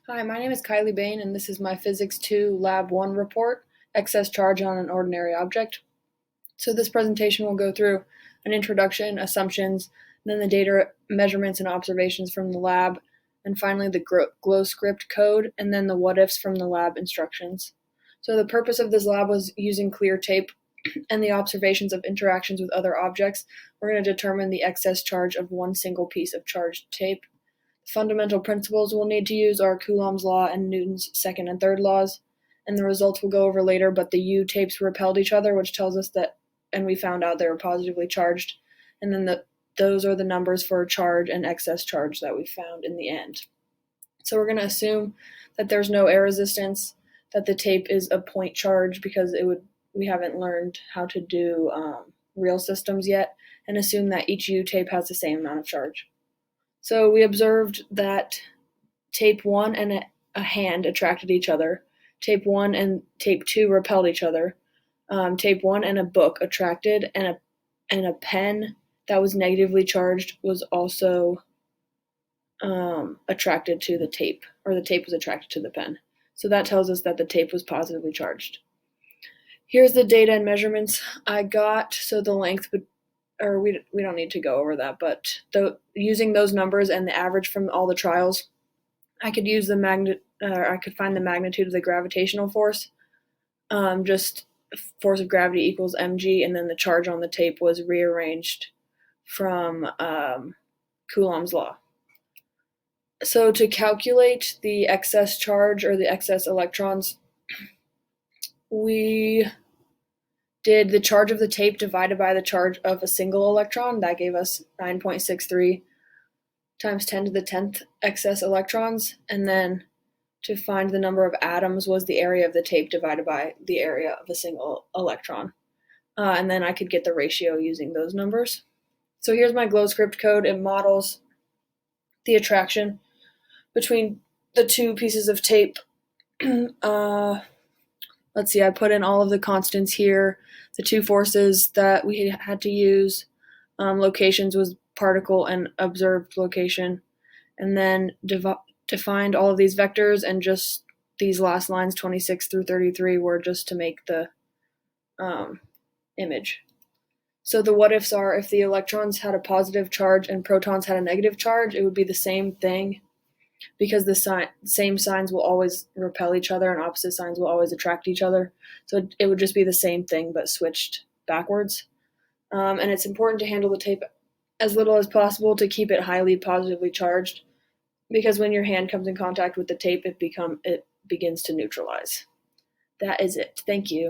Hi, my name is Kylie Bain, and this is my Physics 2 Lab 1 report, Excess Charge on an Ordinary Object. So this presentation will go through an introduction, assumptions, then the data measurements and observations from the lab, and finally the glow script code, and then the what-ifs from the lab instructions. So the purpose of this lab was using clear tape and the observations of interactions with other objects. We're going to determine the excess charge of one single piece of charged tape. Fundamental principles we'll need to use are Coulomb's law and Newton's second and third laws, and the results we'll go over later, but the U tapes repelled each other, which tells us that, and we found out they were positively charged, and then those are the numbers for charge and excess charge that we found in the end. So we're going to assume that there's no air resistance, that the tape is a point charge because we haven't learned how to do real systems yet, and assume that each U tape has the same amount of charge. So we observed that tape 1 and a hand attracted each other. Tape 1 and tape 2 repelled each other. Tape 1 and a book attracted, and a pen that was negatively charged was also attracted to the tape, or the tape was attracted to the pen. So that tells us that the tape was positively charged. Here's the data and measurements I got. So the length or we don't need to go over that, but using those numbers and the average from all the trials, I could use I could find the magnitude of the gravitational force. Just force of gravity equals mg, and then the charge on the tape was rearranged from Coulomb's law. So to calculate the excess charge or the excess electrons, we did the charge of the tape divided by the charge of a single electron. That gave us 9.63 times 10 to the 10th excess electrons. And then to find the number of atoms was the area of the tape divided by the area of a single electron. And then I could get the ratio using those numbers. So here's my glow script code. It models the attraction between the two pieces of tape. Let's see, I put in all of the constants here. The two forces that we had to use, locations was particle and observed location, and then defined all of these vectors, and just these last lines, 26 through 33, were just to make the image. So the what ifs are, if the electrons had a positive charge and protons had a negative charge, it would be the same thing, because the same signs will always repel each other and opposite signs will always attract each other. So it would just be the same thing but switched backwards. And it's important to handle the tape as little as possible to keep it highly positively charged, because when your hand comes in contact with the tape, it begins to neutralize. That is it. Thank you.